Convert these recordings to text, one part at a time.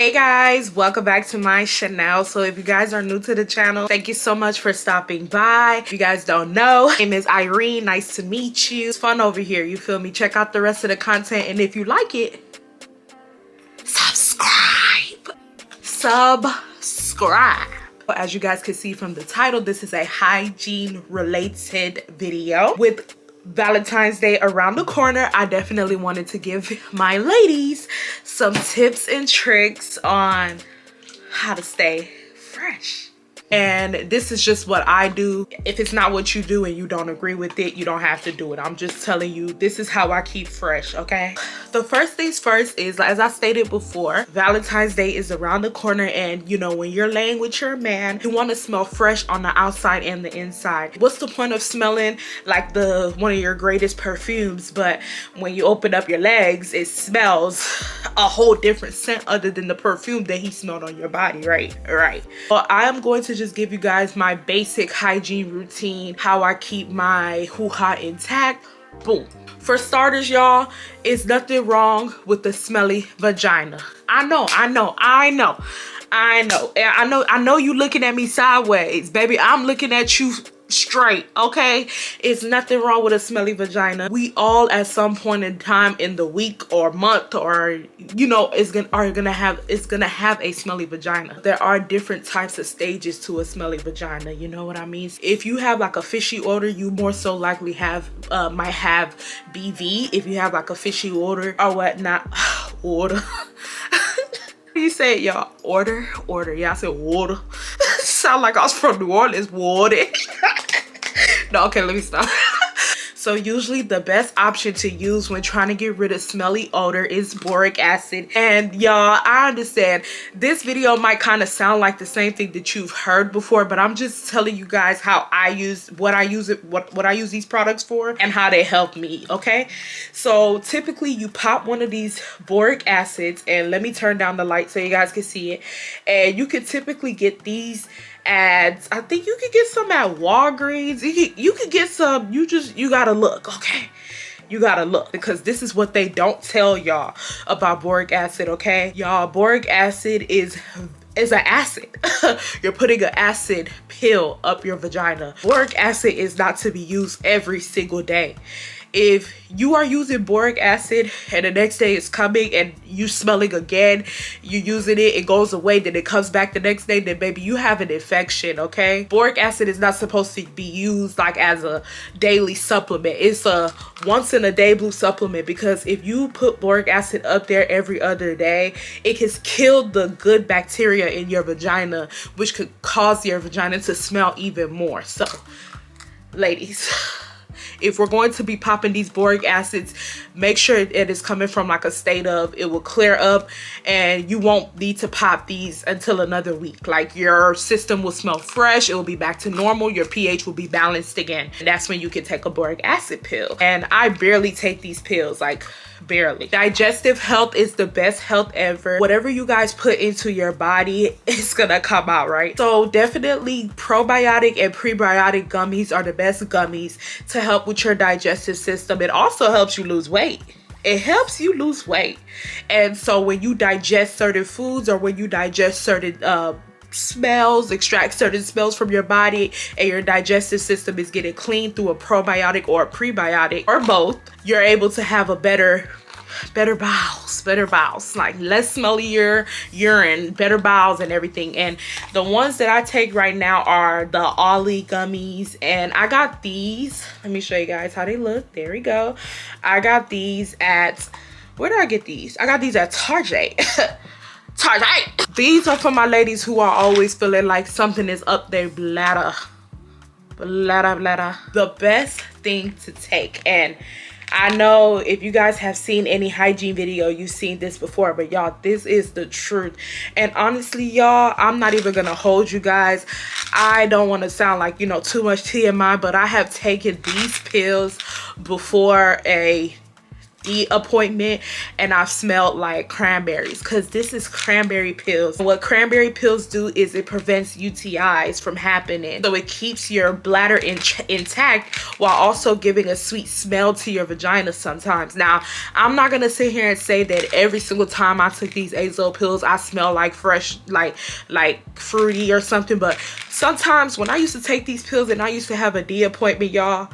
Hey guys, welcome back to my channel. So if you guys are new to the channel, thank you so much for stopping by. If you guys don't know, my name is Irene. Nice to meet you. It's fun over here, you feel me? Check out the rest of the content, and if you like it, subscribe. As you guys can see from the title, this is a hygiene related video. With Valentine's Day around the corner, I definitely wanted to give my ladies some tips and tricks on how to stay fresh. And this is just what I do. If it's not what you do and you don't agree with it, you don't have to do it. I'm just telling you, this is how I keep fresh, okay? The first things first is, as I stated before, Valentine's Day is around the corner, and you know, when you're laying with your man, you want to smell fresh on the outside and the inside. What's the point of smelling like one of your greatest perfumes, but when you open up your legs, it smells a whole different scent other than the perfume that he smelled on your body, right? Well, I am going to just give you guys my basic hygiene routine, how I keep my hoo-ha intact. Boom. For starters, y'all, it's nothing wrong with the smelly vagina. I know you looking at me sideways, baby. I'm looking at you straight, okay? It's nothing wrong with a smelly vagina. We all at some point in time in the week or month, or you know, it's gonna have a smelly vagina. There are different types of stages to a smelly vagina, you know what I mean? If you have like a fishy odor, you more so likely might have BV. If you have like a fishy odor or whatnot, order. You say it, y'all? Order. Yeah, I said water. Sound like I was from New Orleans. Water. No, okay, let me stop. So usually the best option to use when trying to get rid of smelly odor is boric acid. And y'all, I understand this video might kind of sound like the same thing that you've heard before, but I'm just telling you guys how what I use these products for and how they help me, okay? So typically you pop one of these boric acids, and let me turn down the light so you guys can see it. And you can typically get these ads. I think you could get some at Walgreens. You could get some. You gotta look, okay? You gotta look, because this is what they don't tell y'all about boric acid, okay? Y'all, boric acid is an acid. You're putting an acid pill up your vagina. Boric acid is not to be used every single day. If you are using boric acid and the next day it's coming and you smelling again, you using it goes away, then it comes back the next day, then baby, you have an infection, okay? Boric acid is not supposed to be used like as a daily supplement. It's a once in a day blue supplement, because if you put boric acid up there every other day, it can kill the good bacteria in your vagina, which could cause your vagina to smell even more. So, ladies, if we're going to be popping these boric acids, make sure it is coming from like a state of it will clear up, and you won't need to pop these until another week. Like, your system will smell fresh, it will be back to normal, your pH will be balanced again, and that's when you can take a boric acid pill. And I barely take these pills, like barely. Digestive health is the best health ever. Whatever you guys put into your body, it's gonna come out, right? So definitely probiotic and prebiotic gummies are the best gummies to help with your digestive system. It also helps you lose weight. It helps you lose weight. And so when you digest certain foods, or when you digest certain smells, extract certain smells from your body, and your digestive system is getting clean through a probiotic or a prebiotic, or both, you're able to have a better bowels, like less smellier urine, better bowels and everything. And the ones that I take right now are the Ollie gummies, and I got these. Let me show you guys how they look. There we go. I got these at, where did I get these? I got these at Target. These are for my ladies who are always feeling like something is up their bladder. The best thing to take, and I know if you guys have seen any hygiene video, you've seen this before, but y'all, this is the truth. And honestly, y'all, I'm not even gonna hold you guys. I don't want to sound like, you know, too much TMI, but I have taken these pills before a appointment, and I've smelled like cranberries, because this is cranberry pills. What cranberry pills do is it prevents UTIs from happening, so it keeps your bladder intact while also giving a sweet smell to your vagina sometimes. Now, I'm not gonna sit here and say that every single time I took these azo pills I smell like fresh, like fruity or something, but sometimes when I used to take these pills and I used to have a D appointment, y'all,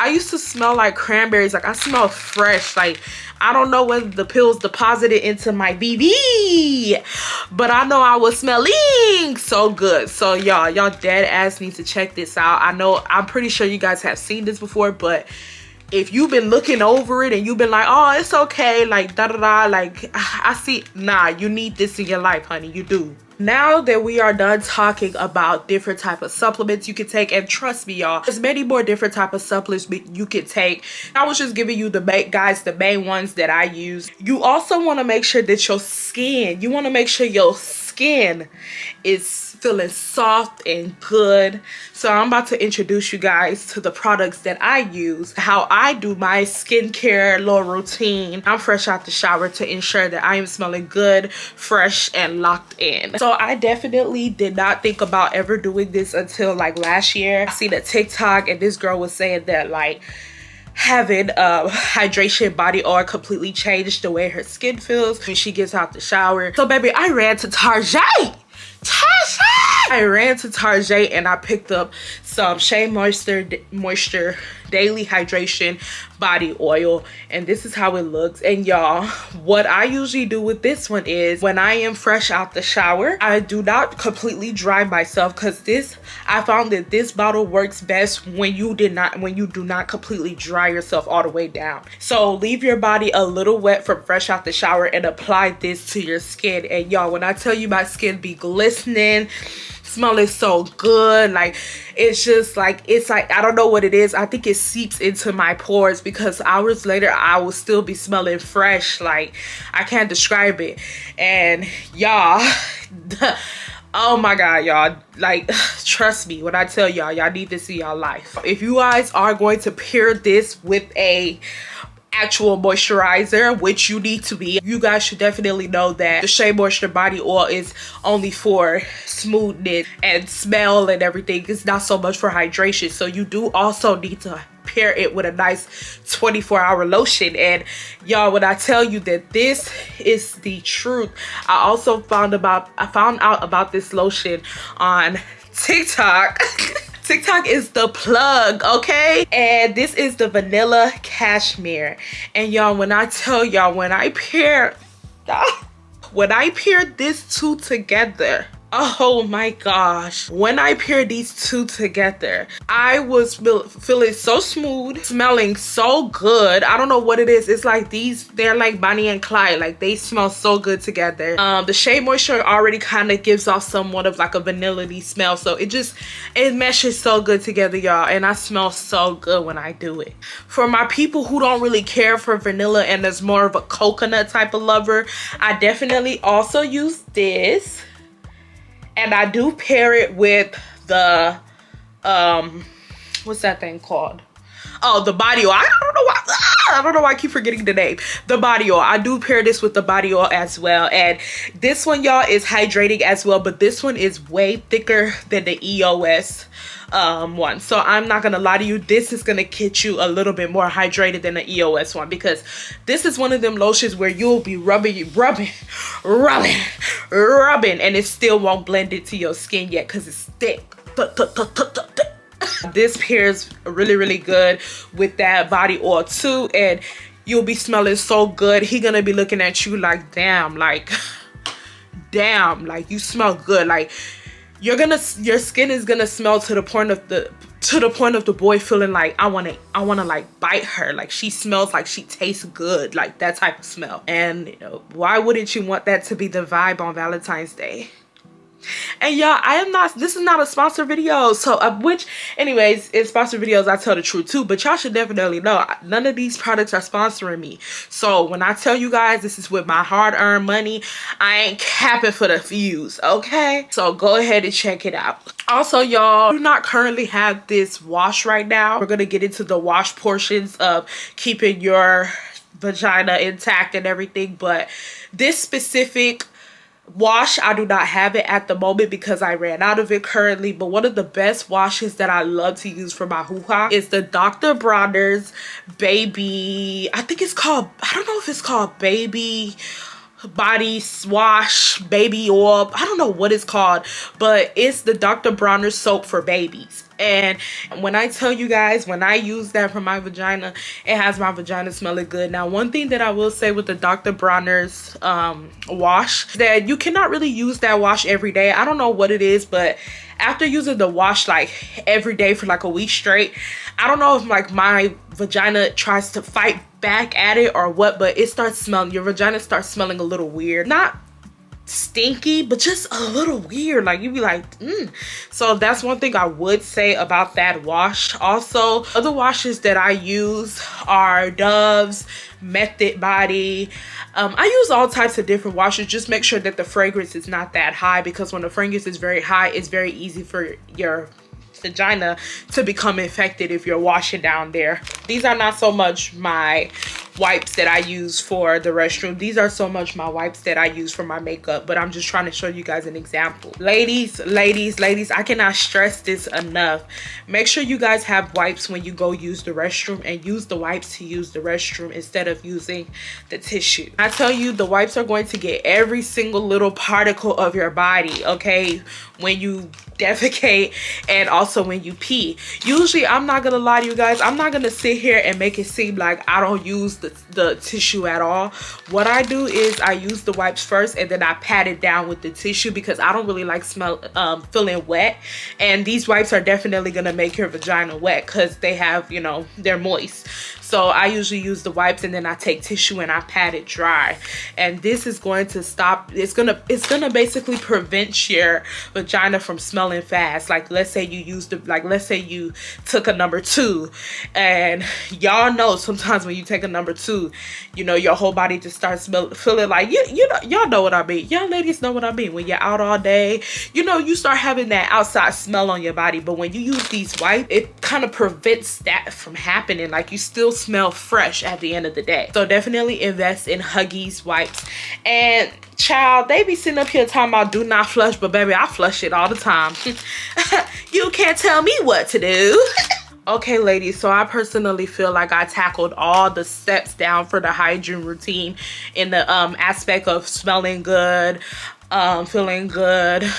I used to smell like cranberries. Like, I smell fresh. Like, I don't know whether the pills deposited into my BB, but I know I was smelling so good. So y'all dead ass need to check this out. I'm pretty sure you guys have seen this before, but if you've been looking over it and you've been like, oh, it's okay, like da-da-da, like I see, nah, you need this in your life, honey, you do. Now that we are done talking about different type of supplements you can take, and trust me, y'all, there's many more different type of supplements you can take. I was just giving you the main ones that I use. You also want to make sure that your skin, is feeling soft and good. So I'm about to introduce you guys to the products that I use, how I do my skincare little routine. I'm fresh out the shower to ensure that I am smelling good, fresh, and locked in. So I definitely did not think about ever doing this until like last year. I seen a TikTok and this girl was saying that like having hydration body oil completely changed the way her skin feels when she gets out the shower. So baby, I ran to Target. I ran to Target and I picked up some Shea Moisture Daily Hydration Body Oil, and this is how it looks. And y'all, what I usually do with this one is when I am fresh out the shower, I do not completely dry myself, because I found that this bottle works best when you do not completely dry yourself all the way down. So leave your body a little wet from fresh out the shower and apply this to your skin. And y'all, when I tell you my skin be glistening, smelling so good, like it's like I don't know what it is. I think it seeps into my pores, because hours later I will still be smelling fresh. Like, I can't describe it. And y'all, oh my god, y'all, like, trust me when I tell y'all need this in y'all life. If you guys are going to pair this with a actual moisturizer, which you need to be, you guys should definitely know that the Shea Moisture Body Oil is only for smoothness and smell and everything. It's not so much for hydration. So you do also need to pair it with a nice 24-hour lotion. And y'all, when I tell you that this is the truth, I found out about this lotion on TikTok. TikTok is the plug, okay? And this is the vanilla cashmere. And y'all, when I tell y'all, when I pair this two together, oh my gosh, when I paired these two together, I was feeling so smooth, smelling so good. I don't know what it is. It's like they're like Bonnie and Clyde. Like, they smell so good together. The Shea Moisture already kind of gives off somewhat of like a vanilla-y smell, so it meshes so good together, y'all. And I smell so good when I do it. For my people who don't really care for vanilla and is more of a coconut type of lover, I definitely also use this. And I do pair it with the, what's that thing called? Oh, the body oil. I don't know why I keep forgetting the name. The body oil. I do pair this with the body oil as well. And this one, y'all, is hydrating as well. But this one is way thicker than the EOS one. So I'm not gonna lie to you, this is gonna get you a little bit more hydrated than the EOS one, because this is one of them lotions where you'll be rubbing, and it still won't blend into your skin yet because it's thick. This pairs really, really good with that body oil too, and you'll be smelling so good. He gonna be looking at you like, damn, like you smell good. Like, your skin is gonna smell to the point of the boy feeling like, I wanna like bite her. Like, she smells like she tastes good, like that type of smell. And you know, why wouldn't you want that to be the vibe on Valentine's Day? And y'all, this is not a sponsored video, so anyways, in sponsored videos I tell the truth too, but y'all should definitely know none of these products are sponsoring me. So when I tell you guys this is with my hard-earned money, I ain't capping for the views, okay? So go ahead and check it out. Also, y'all, do not currently have this wash right now. We're gonna get into the wash portions of keeping your vagina intact and everything. But this specific wash, I do not have it at the moment because I ran out of it currently. But one of the best washes that I love to use for my hoo-ha is the Dr. Bronner's baby, I think it's called, I don't know if it's called baby body wash, baby oil, I don't know what it's called, but it's the Dr. Bronner soap for babies. And when I tell you guys, when I use that for my vagina, it has my vagina smelling good. Now, one thing that I will say with the Dr. Bronner's wash, that you cannot really use that wash every day. I don't know what it is, but after using the wash like every day for like a week straight, I don't know if like my vagina tries to fight back at it or what, but it starts smelling, your vagina starts smelling a little weird. Not stinky, but just a little weird, like you'd be like so that's one thing I would say about that wash. Also, other washes that I use are Dove's Method Body. I use all types of different washes. Just make sure that the fragrance is not that high, because when the fragrance is very high, it's very easy for your vagina to become infected if you're washing down there. These are not so much my wipes that I use for the restroom. These are so much my wipes that I use for my makeup, but I'm just trying to show you guys an example. Ladies, I cannot stress this enough. Make sure you guys have wipes when you go use the restroom, and use the wipes to use the restroom instead of using the tissue. I tell you, the wipes are going to get every single little particle of your body, okay, when you defecate and also when you pee. Usually, I'm not gonna lie to you guys, I'm not gonna sit here and make it seem like I don't use the tissue at all. What I do is I use the wipes first, and then I pat it down with the tissue, because I don't really like feeling wet, and these wipes are definitely gonna make your vagina wet because they have, you know, they're moist. So I usually use the wipes, and then I take tissue and I pat it dry, and this is going to stop, it's gonna basically prevent your vagina from smelling fast. Like, let's say you used let's say you took a number 2, and y'all know sometimes when you take a number 2, you know, your whole body just starts feeling like, you know, y'all know what I mean. Y'all ladies know what I mean. When you're out all day, you know, you start having that outside smell on your body. But when you use these wipes, it kind of prevents that from happening. Like, you still smell fresh at the end of the day. So definitely invest in Huggies wipes. And child, they be sitting up here talking about do not flush, but baby, I flush it all the time. You can't tell me what to do. Okay, ladies, so I personally feel like I tackled all the steps down for the hygiene routine in the aspect of smelling good, feeling good,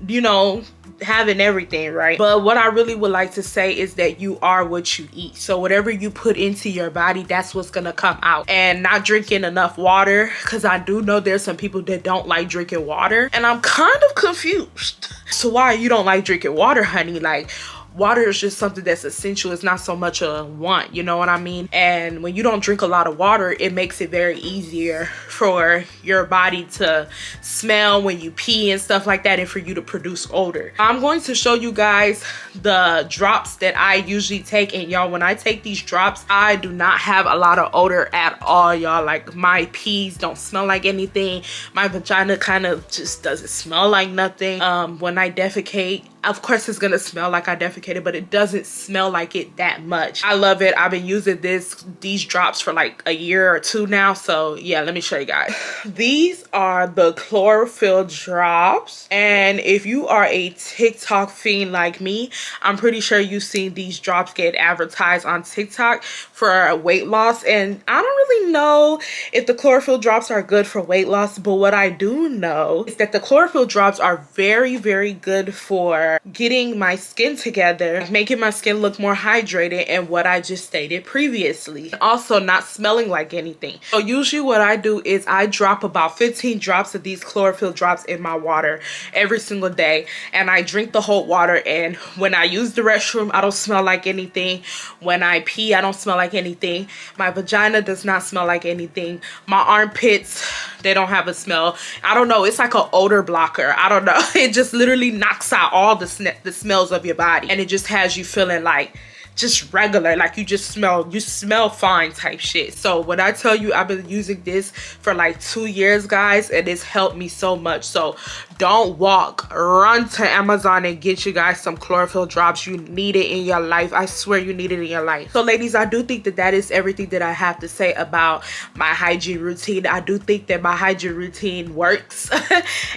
you know, having everything right. But what I really would like to say is that you are what you eat. So whatever you put into your body, that's what's gonna come out. And not drinking enough water, because I do know there's some people that don't like drinking water, and I'm kind of confused. So why you don't like drinking water, honey? Like, water is just something that's essential. It's not so much a want, you know what I mean? And when you don't drink a lot of water, it makes it very easier for your body to smell when you pee and stuff like that, and for you to produce odor. I'm going to show you guys the drops that I usually take, and y'all, when I take these drops, I do not have a lot of odor at all, y'all. Like, my pees don't smell like anything. My vagina kind of just doesn't smell like nothing. When I defecate, of course it's gonna smell like I defecated, but it doesn't smell like it that much. I love it. I've been using these drops for like a year or 2 now. So yeah, let me show you guys. These are the Chlorophyll drops, and if you are a TikTok fiend like me, I'm pretty sure you've seen these drops get advertised on TikTok for weight loss. And I don't really know if the Chlorophyll drops are good for weight loss, but what I do know is that the Chlorophyll drops are very, very good for getting my skin together, making my skin look more hydrated, and what I just stated previously. Also, not smelling like anything. So usually what I do is I drop about 15 drops of these Chlorophyll drops in my water every single day, and I drink the whole water. And when I use the restroom, I don't smell like anything. When I pee, I don't smell like anything. My vagina does not smell like anything. My armpits, they don't have a smell. I don't know, it's like an odor blocker. I don't know. It just literally knocks out all the smells of your body, and it just has you feeling like just regular, like you smell fine type shit. So when I tell you I've been using this for like 2 years, guys, and it's helped me so much. So don't walk, run to Amazon and get you guys some chlorophyll drops. You need it in your life. I swear you need it in your life. So ladies, I do think that that is everything that I have to say about my hygiene routine. I do think that my hygiene routine works.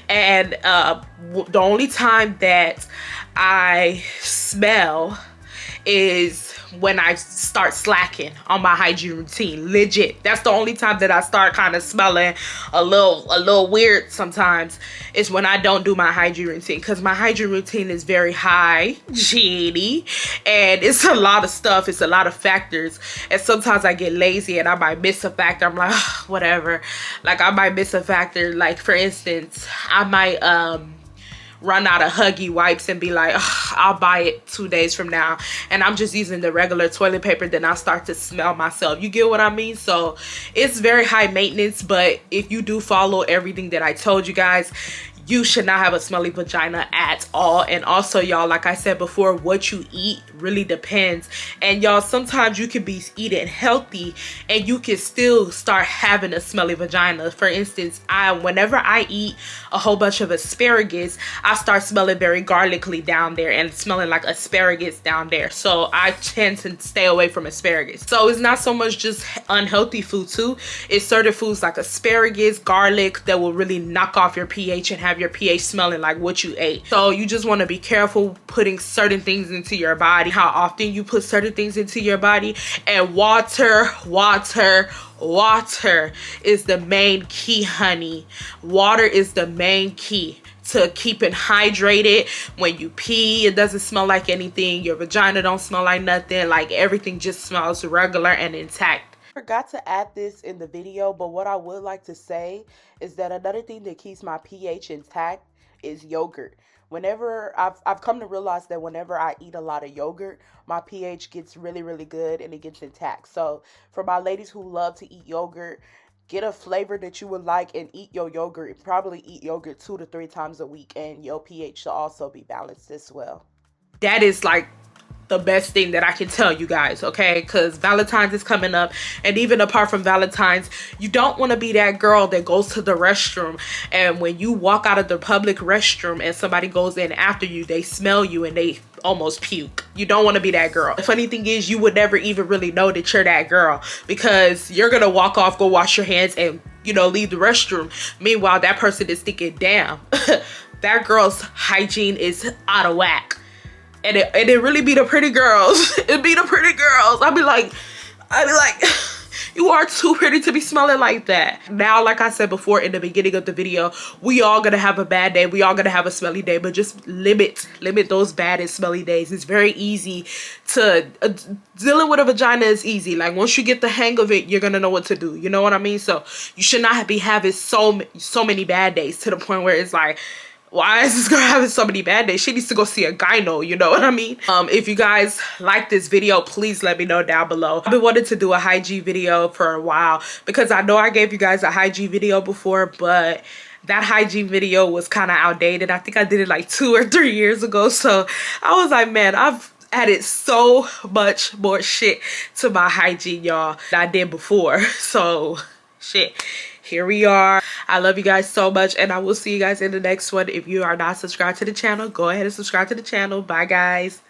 And the only time that I smell is when I start slacking on my hygiene routine. Legit, that's the only time that I start kind of smelling a little weird sometimes, is when I don't do my hygiene routine, because my hygiene routine is very hygiene and it's a lot of stuff, it's a lot of factors, and sometimes I get lazy and I might miss a factor. I'm like, whatever, like I might miss a factor. Like for instance, I might run out of Huggy wipes and be like, I'll buy it 2 days from now, and I'm just using the regular toilet paper. Then I'll start to smell myself. You get what I mean? So it's very high maintenance, but if you do follow everything that I told you guys, you should not have a smelly vagina at all. And also, y'all, like I said before, what you eat really depends. And y'all, sometimes you could be eating healthy and you can still start having a smelly vagina. For instance, whenever I eat a whole bunch of asparagus, I start smelling very garlicky down there and smelling like asparagus down there. So I tend to stay away from asparagus. So it's not so much just unhealthy food too. It's certain foods like asparagus, garlic, that will really knock off your pH and have your pH smelling like what you ate. So you just want to be careful putting certain things into your body, how often you put certain things into your body. And water is the main key, honey. Water is the main key to keeping hydrated. When you pee, it doesn't smell like anything. Your vagina don't smell like nothing. Like everything just smells regular and intact. Forgot to add this in the video, but what I would like to say is that another thing that keeps my pH intact is yogurt. Whenever I've come to realize that whenever I eat a lot of yogurt, my pH gets really good and it gets intact. So for my ladies who love to eat yogurt, get a flavor that you would like and eat your yogurt. Probably eat yogurt 2 to 3 times a week, and your pH should also be balanced as well. That is like the best thing that I can tell you guys, okay? Because Valentine's is coming up, and even apart from Valentine's, you don't want to be that girl that goes to the restroom, and when you walk out of the public restroom and somebody goes in after you, they smell you and they almost puke. You don't want to be that girl. The funny thing is, you would never even really know that you're that girl, because you're gonna walk off, go wash your hands, and leave the restroom. Meanwhile, that person is thinking, damn, that girl's hygiene is out of whack. And it really be the pretty girls. It be the pretty girls. I'd be like, you are too pretty to be smelling like that. Now, like I said before in the beginning of the video, we all gonna have a bad day. We all gonna have a smelly day, but just limit those bad and smelly days. It's very easy to, dealing with a vagina is easy. Like once you get the hang of it, you're gonna know what to do. You know what I mean? So you should not be having so many bad days to the point where it's like, why is this girl having so many bad days? She needs to go see a gyno, you know what I mean? If you guys like this video, please let me know down below. I've been wanting to do a hygiene video for a while, because I know I gave you guys a hygiene video before, but that hygiene video was kind of outdated. I think I did it like 2 or 3 years ago. So I was like, man, I've added so much more shit to my hygiene, y'all, than I did before. So shit, here we are. I love you guys so much, and I will see you guys in the next one. If you are not subscribed to the channel, go ahead and subscribe to the channel. Bye guys.